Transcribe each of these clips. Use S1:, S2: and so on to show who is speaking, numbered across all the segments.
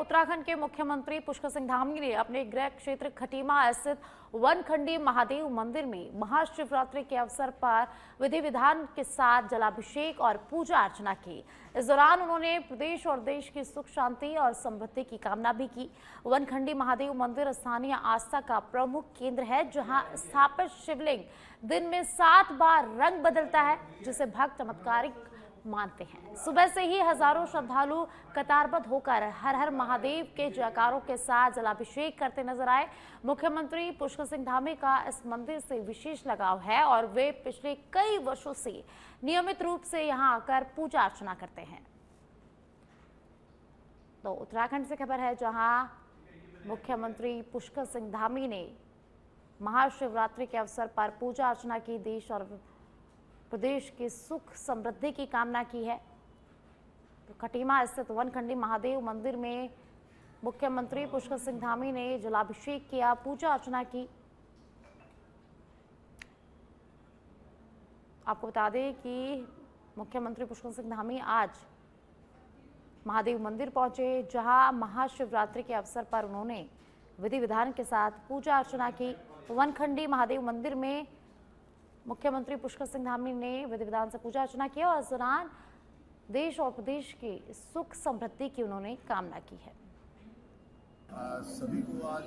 S1: उत्तराखंड के मुख्यमंत्री पुष्कर सिंह धामी ने अपने गृह क्षेत्र खटीमा स्थित वनखंडी महादेव मंदिर में महाशिवरात्रि के अवसर पर विधि विधान के साथ जलाभिषेक और पूजा अर्चना की। इस दौरान उन्होंने प्रदेश और देश की सुख शांति और समृद्धि की कामना भी की। वनखंडी महादेव मंदिर स्थानीय आस्था का प्रमुख केंद्र है, जहां स्थापित शिवलिंग दिन में 7 बार रंग बदलता है, जिसे भक्त चमत्कारिक मानते हैं। सुबह से ही हजारों श्रद्धालु कतारबद्ध होकर हर हर महादेव के जयकारों के साथ जलाभिषेक करते नजर आए। मुख्यमंत्री पुष्कर सिंह धामी का इस मंदिर से विशेष लगाव है और वे पिछले कई वर्षों से नियमित रूप से यहां आकर पूजा अर्चना करते हैं। तो उत्तराखंड से खबर है, जहां मुख्यमंत्री पुष्कर सिंह धामी ने महाशिवरात्रि के अवसर पर पूजा अर्चना की, देश और प्रदेश की सुख समृद्धि की कामना की है। तो खटीमा स्थित वनखंडी महादेव मंदिर में मुख्यमंत्री पुष्कर सिंह धामी ने जलाभिषेक किया, पूजा अर्चना की। आपको बता दें कि मुख्यमंत्री पुष्कर सिंह धामी आज महादेव मंदिर पहुंचे, जहां महाशिवरात्रि के अवसर पर उन्होंने विधि विधान के साथ पूजा अर्चना की। वनखंडी महादेव मंदिर में मुख्यमंत्री पुष्कर सिंह धामी ने विधि विधान से पूजा अर्चना की और इस दौरान देश और प्रदेश की सुख समृद्धि की उन्होंने कामना की है।
S2: सभी को आज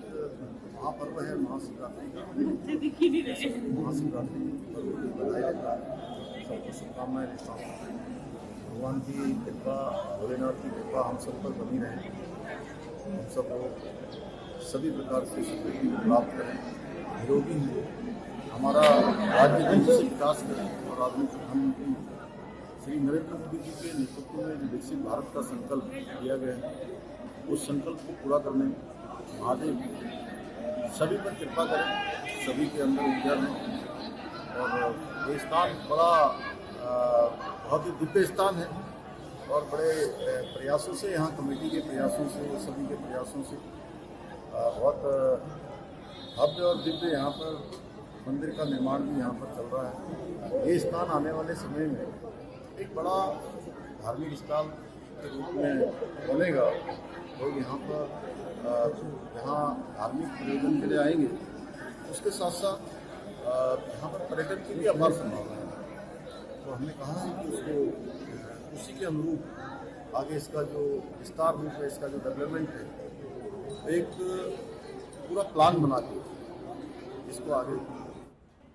S2: महापर्व है महाशिवरात्रि का। महाशिवरात्रि पर्व की बधाई देता है, सबको शुभकामनाएं देता हूँ। भगवान की कृपा, भोलेनाथ की कृपा हम सब पर बनी रहे, हम सबको सभी प्रकार से समृद्धि प्राप्त करें, निरोगी हो, हमारा राज्य तेजी से विकास करें और आधुनिक प्रधानमंत्री श्री नरेंद्र मोदी जी के नेतृत्व में जो विकसित भारत का संकल्प लिया गया है, उस संकल्प को पूरा करने में महादेव सभी पर कृपा करें, सभी के अंदर ऊर्जा दें। और ये स्थान बड़ा बहुत ही दिव्य स्थान है और बड़े प्रयासों से, यहाँ कमेटी के प्रयासों से, सभी के प्रयासों से बहुत भव्य और दिव्य यहाँ पर मंदिर का निर्माण भी यहाँ पर चल रहा है। ये स्थान आने वाले समय में एक बड़ा धार्मिक स्थल के रूप में बनेगा। लोग यहाँ पर यहाँ धार्मिक प्रयोजन के लिए आएंगे, उसके साथ साथ यहाँ पर पर्यटन की भी अपार संभावना है। तो हमने कहा है कि उसको उसी के अनुरूप आगे इसका जो विस्तार रूप है, इसका जो डेवलपमेंट है, एक पूरा प्लान बना के इसको आगे।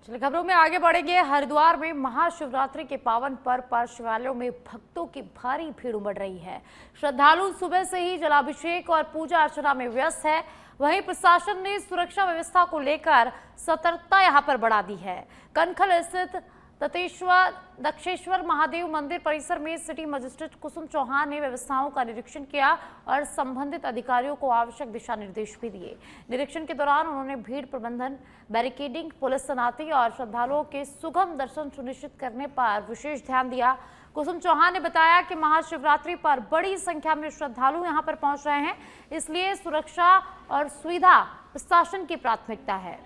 S1: चलिए खबरों में आगे बढ़ेंगे। हरिद्वार में महाशिवरात्रि के पावन पर्व पर शिवालयों में भक्तों की भारी भीड़ उमड़ रही है। श्रद्धालु सुबह से ही जलाभिषेक और पूजा अर्चना में व्यस्त है। वहीं प्रशासन ने सुरक्षा व्यवस्था को लेकर सतर्कता यहां पर बढ़ा दी है। कनखल स्थित दक्षेश्वर महादेव मंदिर परिसर में सिटी मजिस्ट्रेट कुसुम चौहान ने व्यवस्थाओं का निरीक्षण किया और संबंधित अधिकारियों को आवश्यक दिशा निर्देश भी दिए। निरीक्षण के दौरान उन्होंने भीड़ प्रबंधन, बैरिकेडिंग, पुलिस तैनाती और श्रद्धालुओं के सुगम दर्शन सुनिश्चित करने पर विशेष ध्यान दिया। कुसुम चौहान ने बताया कि महाशिवरात्रि पर बड़ी संख्या में श्रद्धालु यहां पर पहुंच रहे हैं, इसलिए सुरक्षा और सुविधा प्रशासन की प्राथमिकता है।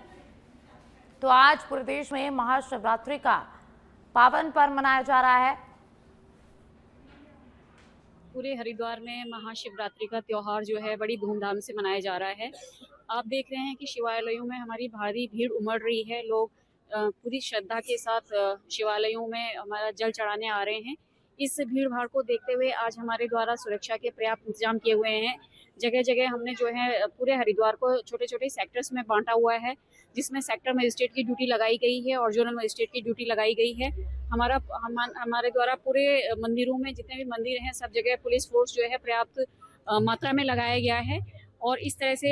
S1: तो आज पूरे देश में महाशिवरात्रि का पावन पर्व मनाया जा रहा है।
S3: पूरे हरिद्वार में महाशिवरात्रि का त्योहार जो है बड़ी धूमधाम से मनाया जा रहा है। आप देख रहे हैं कि शिवालयों में हमारी भारी भीड़ उमड़ रही है। लोग पूरी श्रद्धा के साथ शिवालयों में हमारा जल चढ़ाने आ रहे हैं। इस भीड़ भाड़ को देखते हुए आज हमारे द्वारा सुरक्षा के पर्याप्त इंतजाम किए हुए हैं। जगह जगह हमने जो है पूरे हरिद्वार को छोटे छोटे सेक्टर्स में बांटा हुआ है, जिसमें सेक्टर मजिस्ट्रेट की ड्यूटी लगाई गई है और जोनल मजिस्ट्रेट की ड्यूटी लगाई गई है। हमारे द्वारा पूरे मंदिरों में जितने भी मंदिर हैं, सब जगह पुलिस फोर्स जो है पर्याप्त मात्रा में लगाया गया है। और इस तरह से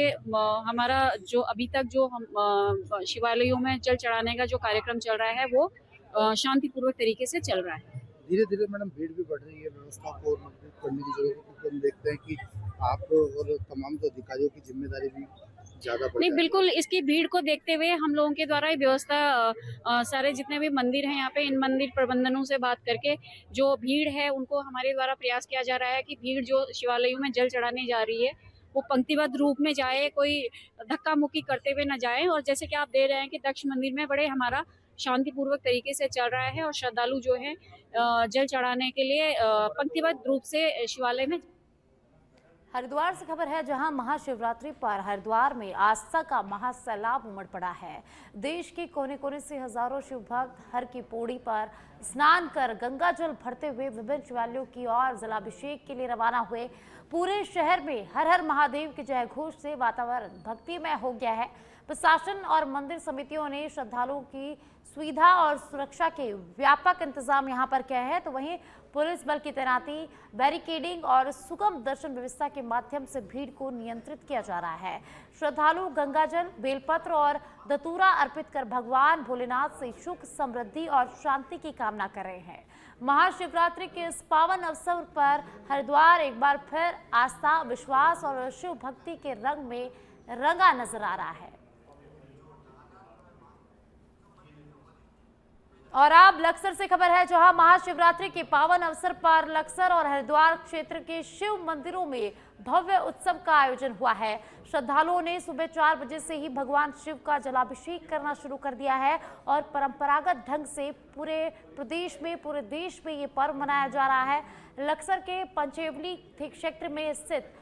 S3: हमारा जो अभी तक जो हम शिवालयों में जल चढ़ाने का जो कार्यक्रम चल रहा है वो शांतिपूर्वक तरीके से चल रहा है।
S2: धीरे धीरे मैडम भीड़ भी बढ़ रही है, व्यवस्था को और मजबूत करने की जरूरत है, क्योंकि हम देखते हैं कि आप और तमाम जो अधिकारियों की जिम्मेदारी भी ज्यादा बढ़
S3: नहीं, बिल्कुल इसकी भीड़ को देखते हुए हम लोगों के द्वारा ये व्यवस्था सारे जितने भी मंदिर हैं यहाँ पे, इन मंदिर प्रबंधनों से बात करके जो भीड़ है उनको हमारे द्वारा प्रयास किया जा रहा है कि भीड़ जो शिवालयों में जल चढ़ाने जा रही है वो पंक्तिबद्ध रूप में जाए, कोई धक्का मुक्की करते हुए न जाए। और जैसे कि आप दे रहे हैं कि दक्ष मंदिर में बड़े हमारा शांतिपूर्वक तरीके से चल रहा है और श्रद्धालु जो है जल चढ़ाने के लिए पंक्तिबद्ध रूप से शिवालय में।
S1: हरिद्वार से खबर है, जहां महाशिवरात्रि पर हरिद्वार में आस्था का महासैलाब उमड़ पड़ा है। देश के कोने कोने से हजारों शिव भक्त हर की पौड़ी पर स्नान कर गंगा जल भरते हुए विभिन्न शिवालयों की ओर जलाभिषेक के लिए रवाना हुए। पूरे शहर में हर हर महादेव के जय घोष से वातावरण भक्तिमय हो गया है। प्रशासन और मंदिर समितियों ने श्रद्धालुओं की सुविधा और सुरक्षा के व्यापक इंतजाम यहां पर किए हैं, तो वहीं पुलिस बल की तैनाती, बैरिकेडिंग और सुगम दर्शन व्यवस्था के माध्यम से भीड़ को नियंत्रित किया जा रहा है। श्रद्धालु गंगाजल, बेलपत्र और दतूरा अर्पित कर भगवान भोलेनाथ से सुख, समृद्धि और शांति की कामना कर रहे हैं। महाशिवरात्रि के इस पावन अवसर पर हरिद्वार एक बार फिर आस्था, विश्वास और शिव भक्ति के रंग में रंगा नजर आ रहा है। और अब लक्सर से खबर है, जहां महाशिवरात्रि के पावन अवसर पर लक्सर और हरिद्वार क्षेत्र के शिव मंदिरों में भव्य उत्सव का आयोजन हुआ है। श्रद्धालुओं ने सुबह 4 बजे से ही भगवान शिव का जलाभिषेक करना शुरू कर दिया है और परंपरागत ढंग से पूरे प्रदेश में, पूरे देश में ये पर्व मनाया जा रहा है। लक्सर के पंचेवली क्षेत्र में स्थित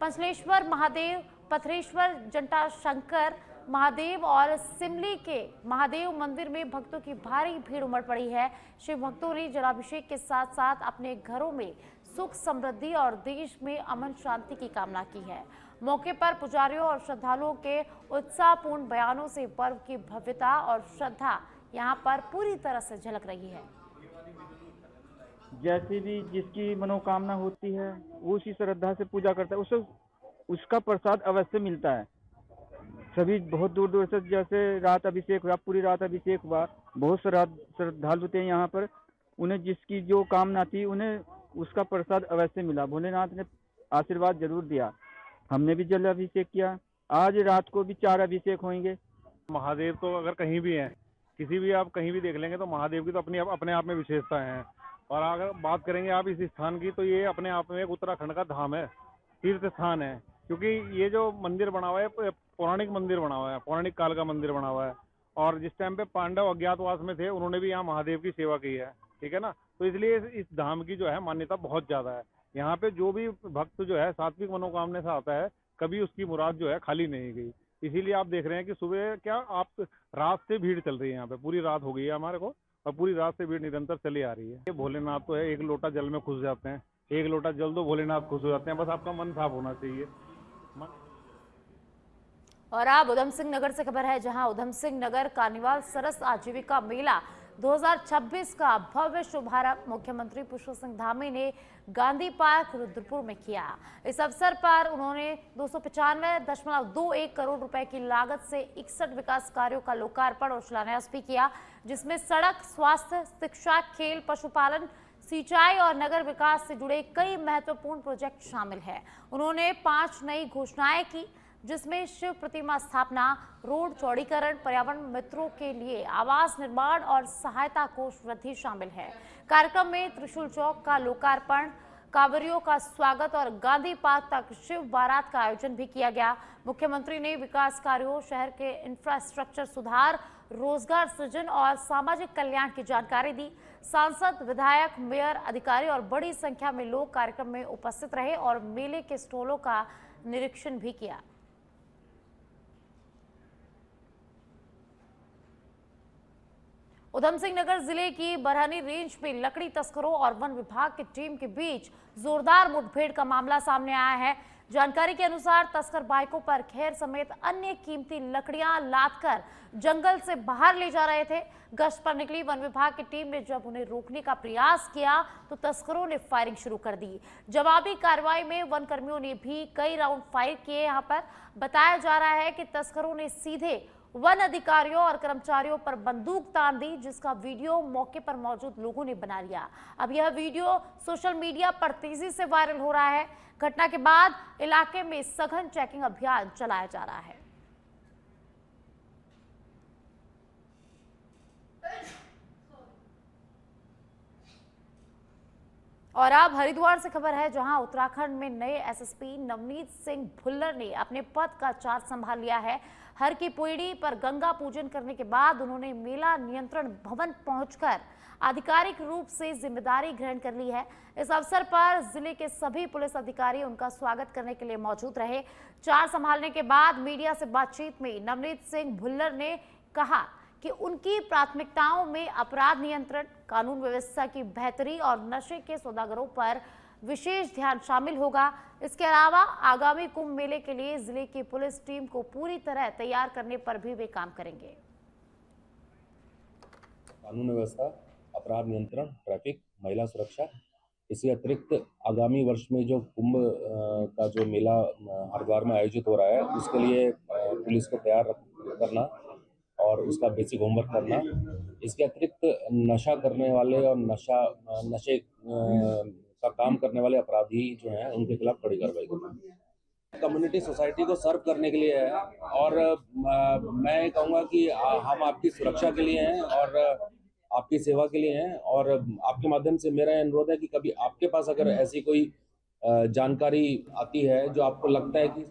S1: पंचलेश्वर महादेव, पथरेश्वर जटाशंकर महादेव और सिमली के महादेव मंदिर में भक्तों की भारी भीड़ उमड़ पड़ी है। शिव भक्तों ने जलाभिषेक के साथ साथ अपने घरों में सुख, समृद्धि और देश में अमन शांति की कामना की है। मौके पर पुजारियों और श्रद्धालुओं के उत्साहपूर्ण बयानों से पर्व की भव्यता और श्रद्धा यहां पर पूरी तरह से झलक रही है।
S4: जैसी भी जिसकी मनोकामना होती है वो उसी श्रद्धा से पूजा करता है, उसे उसका प्रसाद अवश्य मिलता है। सभी बहुत दूर दूर से, जैसे रात अभिषेक हुआ, पूरी रात अभिषेक हुआ, बहुत श्रद्धालु थे यहाँ पर। उन्हें जिसकी जो कामना थी उन्हें उसका प्रसाद अवश्य मिला। भोलेनाथ ने आशीर्वाद जरूर दिया। हमने भी जल अभिषेक किया। आज रात को भी 4 अभिषेक होंगे।
S5: महादेव तो अगर कहीं भी हैं, किसी भी आप कहीं भी देख लेंगे तो महादेव की तो अपने आप में विशेषता है। और अगर बात करेंगे आप इस स्थान की, तो ये अपने आप में एक उत्तराखंड का धाम है, तीर्थ स्थान है। क्योंकि ये जो मंदिर बना हुआ है पौराणिक मंदिर बना हुआ है, पौराणिक काल का मंदिर बना हुआ है। और जिस टाइम पे पांडव अज्ञातवास में थे, उन्होंने भी यहाँ महादेव की सेवा की है, ठीक है ना। तो इसलिए इस धाम की जो है मान्यता बहुत ज्यादा है। यहाँ पे जो भी भक्त जो है सात्विक मनोकामना से आता है, कभी उसकी मुराद जो है खाली नहीं गई। इसीलिए आप देख रहे हैं कि सुबह क्या आप रात से भीड़ चल रही है यहाँ पे, पूरी रात हो गई है हमारे को, और पूरी रात से भीड़ निरंतर चली आ रही है। ये भोलेनाथ तो है, एक लोटा जल में खुश जाते हैं, एक लोटा जल दो भोलेनाथ खुश हो जाते हैं। बस आपका मन साफ होना चाहिए।
S1: और अब उधम सिंह नगर से खबर है, जहां उधम सिंह नगर कार्निवाल सरस आजीविका मेला 2026 का भव्य शुभारंभ मुख्यमंत्री पुष्कर सिंह धामी ने गांधी पार्क रुद्रपुर में किया। इस अवसर पर उन्होंने 295.21 करोड़ रुपए की लागत से 61 विकास कार्यों का लोकार्पण और शिलान्यास भी किया, जिसमें सड़क, स्वास्थ्य, शिक्षा, खेल, पशुपालन, सिंचाई और नगर विकास से जुड़े कई महत्वपूर्ण प्रोजेक्ट शामिल हैं। उन्होंने 5 नई घोषणाएं की, जिसमें शिव प्रतिमा स्थापना, रोड चौड़ीकरण, पर्यावरण मित्रों के लिए आवास निर्माण और सहायता कोष वृद्धि शामिल है। कार्यक्रम में त्रिशूल चौक का लोकार्पण, कांवरियों का स्वागत और गांधी पार्क तक शिव बारात का आयोजन भी किया गया। मुख्यमंत्री ने विकास कार्यों, शहर के इंफ्रास्ट्रक्चर सुधार, रोजगार सृजन और सामाजिक कल्याण की जानकारी दी। सांसद, विधायक, मेयर, अधिकारी और बड़ी संख्या में लोग कार्यक्रम में उपस्थित रहे और मेले के स्टॉलों का निरीक्षण भी किया। उधम सिंह नगर जिले की बरहनी रेंज में लकड़ी तस्करों और वन विभाग की टीम के बीच जोरदार मुठभेड़ का मामला सामने आया है। जानकारी के अनुसार तस्कर बाइकों पर खेर समेत अन्य कीमती लकड़ियां लादकर जंगल से बाहर ले जा रहे थे। गश्त पर निकली वन विभाग की टीम ने जब उन्हें रोकने का प्रयास किया तो तस्करों ने फायरिंग शुरू कर दी। जवाबी कार्रवाई में वन कर्मियों ने भी कई राउंड फायर किए। यहाँ पर बताया जा रहा है कि तस्करों ने सीधे वन अधिकारियों और कर्मचारियों पर बंदूक तान दी, जिसका वीडियो मौके पर मौजूद लोगों ने बना लिया। अब यह वीडियो सोशल मीडिया पर तेजी से वायरल हो रहा है। घटना के बाद इलाके में सघन चेकिंग अभियान चलाया जा रहा है। और अब हरिद्वार से खबर है, जहां उत्तराखंड में नए एसएसपी नवनीत सिंह भुल्लर ने अपने पद का चार्ज संभाल लिया है। हर की पौड़ी पर गंगा पूजन करने के बाद उन्होंने मेला नियंत्रण भवन पहुंचकर आधिकारिक रूप से जिम्मेदारी ग्रहण कर ली है। इस अवसर पर जिले के सभी पुलिस अधिकारी उनका स्वागत करने के लिए मौजूद रहे। चार्ज संभालने के बाद मीडिया से बातचीत में नवनीत सिंह भुल्लर ने कहा कि उनकी प्राथमिकताओं में अपराध नियंत्रण, कानून व्यवस्था की बेहतरी और नशे के सौदागरों पर विशेष ध्यान शामिल होगा। इसके अलावा आगामी कुंभ मेले के लिए जिले की पुलिस टीम को पूरी तरह तैयार करने पर भी वे काम करेंगे।
S6: कानून व्यवस्था, अपराध नियंत्रण, ट्रैफिक, महिला सुरक्षा, इसके अतिरिक्त आगामी वर्ष में जो कुंभ का जो मेला हरिद्वार में आयोजित हो रहा है, उसके लिए पुलिस को तैयार करना और उसका बेसिक होमवर्क करना। इसके अतिरिक्त नशा करने वाले और नशे का काम करने वाले अपराधी जो हैं, उनके खिलाफ कड़ी कार्रवाई करना। कम्युनिटी सोसाइटी को सर्व करने के लिए है और मैं कहूँगा कि हम आपकी सुरक्षा के लिए हैं और आपकी सेवा के लिए हैं। और आपके माध्यम से मेरा अनुरोध है कि कभी आपके पास अगर ऐसी कोई जानकारी आती है जो आपको लगता है कि